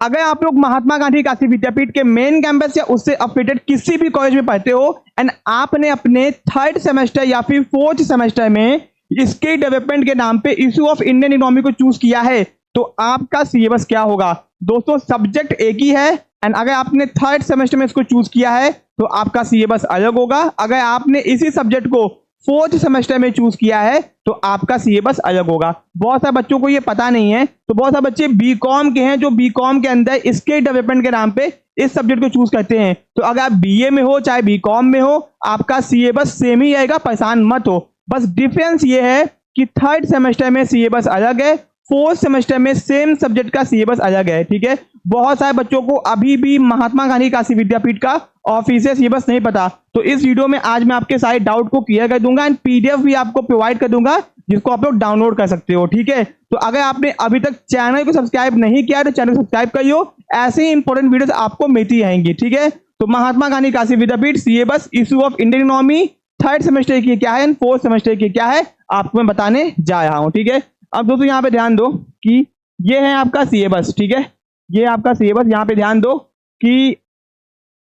अगर आप लोग महात्मा गांधी काशी विद्यापीठ के मेन कैंपस या उससे अफिलिएटेड किसी भी कॉलेज में पढ़ते हो एंड आपने अपने 3rd सेमेस्टर या फिर 4th सेमेस्टर में स्किल डेवलपमेंट के नाम पे इशू ऑफ इंडियन इकोनॉमी को चूज किया है, तो आपका सिलेबस क्या होगा दोस्तों? सब्जेक्ट एक ही है एंड अगर आपने 3rd सेमेस्टर में इसको चूज किया है तो आपका सिलेबस अलग होगा। अगर आपने इसी सब्जेक्ट को 4th सेमेस्टर में चूज किया है तो आपका सिलेबस अलग होगा। बहुत सारे बच्चों को ये पता नहीं है, तो बहुत सारे बच्चे बीकॉम के हैं जो बीकॉम के अंदर स्किल डेवलपमेंट के नाम पे इस सब्जेक्ट को चूज करते हैं। तो अगर आप बीए में हो चाहे बीकॉम में हो, आपका सिलेबस सेम ही आएगा, परेशान मत हो। बस डिफरेंस ये है कि 3rd सेमेस्टर में सिलेबस अलग है, 4th सेमेस्टर में सेम सब्जेक्ट का सिलेबस अलग है। ठीक है, बहुत सारे बच्चों को अभी भी महात्मा गांधी काशी विद्यापीठ का ऑफिशियल सिलेबस नहीं पता, तो इस वीडियो में आज मैं आपके सारे डाउट को क्लियर कर दूंगा एंड पीडीएफ भी आपको प्रोवाइड कर दूंगा जिसको आप लोग डाउनलोड कर सकते हो। ठीक है, तो अगर आपने अभी तक चैनल को सब्सक्राइब नहीं किया तो चैनल को सब्सक्राइब करियो, ऐसे ही इंपॉर्टेंट वीडियोस आपको मिलती रहेंगी। ठीक है, तो Mahatma Gandhi Kashi Vidyapith syllabus issue of Indian economy 3rd semester की क्या है एंड 4th सेमेस्टर की क्या है आपको मैं बताने जा रहा हूँ। ठीक है, अब दोस्तों यहाँ पे ध्यान दो कि ये है आपका सिलेबस। ठीक है, ये आपका सिलेबस, यहाँ पे ध्यान दो कि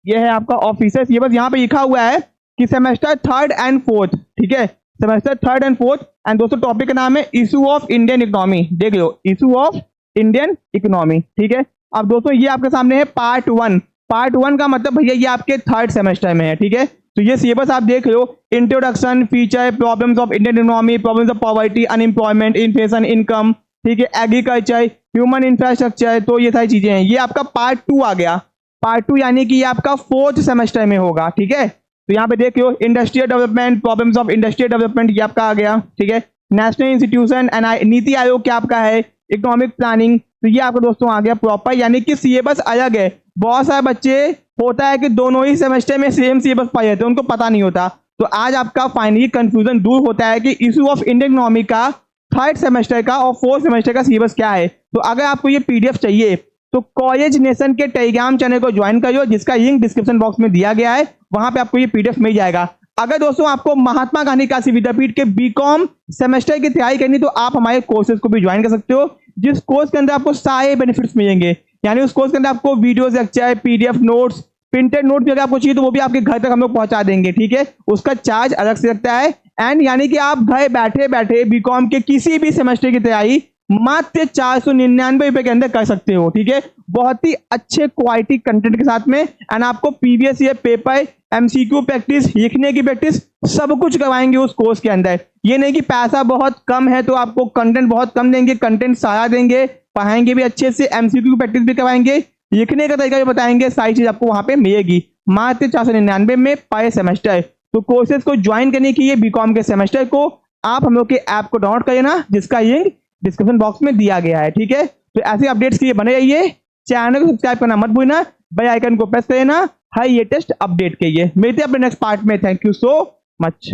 ये है आपका ऑफिशियल सिलेबस। यहाँ पे लिखा हुआ है कि सेमेस्टर 3rd एंड 4th। ठीक है, semester 3rd and 4th and दोस्तों टॉपिक का नाम है इशू ऑफ इंडियन इकोनॉमी। देख लो, इशू ऑफ इंडियन इकोनॉमी। ठीक है, अब दोस्तों ये आपके सामने है पार्ट 1। पार्ट 1 का मतलब भैया ये आपके 3rd सेमेस्टर में है। ठीक है, तो ये सिलेबस आप देख लो, introduction, feature, problems of Indian economy, problems of poverty, unemployment, inflation, income, ठीक है, एग्रीकल्चर, ह्यूमन इंफ्रास्ट्रक्चर, तो ये सारी चीजें हैं। ये आपका पार्ट 2 आ गया। पार्ट 2 यानी कि ये आपका 4th सेमेस्टर में होगा। ठीक है, तो यहाँ पे देख लो, industrial development, problems of industrial development, ये आपका आ गया। ठीक है, national institution and NITI Aayog क्या आपका है, इकोनॉमिक प्लानिंग, तो ये आपका दोस्तों आ गया प्रॉपर, यानी कि सिलेबस अलग है। बहुत सारे बच्चे होता है कि दोनों ही सेमेस्टर में सेम सिलेबस पाए जाते हैं, उनको पता नहीं होता। तो आज आपका फाइनली कंफ्यूजन दूर होता है कि इशू ऑफ इंडियन इकोनॉमी का 3rd सेमेस्टर का और 4th सेमेस्टर का सिलेबस क्या है। तो अगर आपको ये पीडीएफ चाहिए तो कॉलेज नेशन के टेलीग्राम चैनल को ज्वाइन करियो, जिसका लिंक डिस्क्रिप्शन बॉक्स में दिया गया है, वहां पे आपको ये पीडीएफ मिल जाएगा। अगर दोस्तों आपको महात्मा गांधी काशी विद्यापीठ के बीकॉम सेमेस्टर की तैयारी करनी तो आप हमारे कोर्सेज को भी ज्वाइन कर सकते हो, जिस कोर्स के अंदर आपको सारे बेनिफिट्स मिलेंगे। यानी उस कोर्स के अंदर आपको videos, lecture, PDF notes, printed note भी अगर आपको चाहिए तो वो भी आपके घर तक हम लोग पहुंचा देंगे। ठीक है, उसका चार्ज अलग से लगता है एंड यानी कि आप घर बैठे बैठे बीकॉम के किसी भी सेमेस्टर की तैयारी मात्र 499 रुपए के अंदर कर सकते हो। ठीक है, बहुत ही अच्छे क्वालिटी कंटेंट के साथ में एंड आपको previous year paper, MCQ practice, लिखने की प्रैक्टिस सब कुछ करवाएंगे उस कोर्स के अंदर। ये नहीं कि पैसा बहुत कम है तो आपको कंटेंट बहुत कम देंगे, कंटेंट सारा देंगे, पढ़ाएंगे भी अच्छे से, एमसीक्यू प्रैक्टिस भी करवाएंगे, लिखने का तरीका भी बताएंगे, सारी चीज आपको वहां पे मिलेगी मात्र 499 में पर सेमेस्टर। तो कोर्सेज को ज्वाइन करने के लिए बीकॉम के सेमेस्टर को आप हम लोग के ऐप को डाउनलोड कर लेना, जिसका लिंक डिस्क्रिप्शन बॉक्स में दिया गया है। ठीक है, तो ऐसे अपडेट्स के लिए बने रहिए, चैनल को सब्सक्राइब करना मत भूलना, बेल आइकन को प्रेस कर लेना हर लेटेस्ट अपडेट के लिए। मिलते हैं अपने नेक्स्ट पार्ट में। Thank you so much.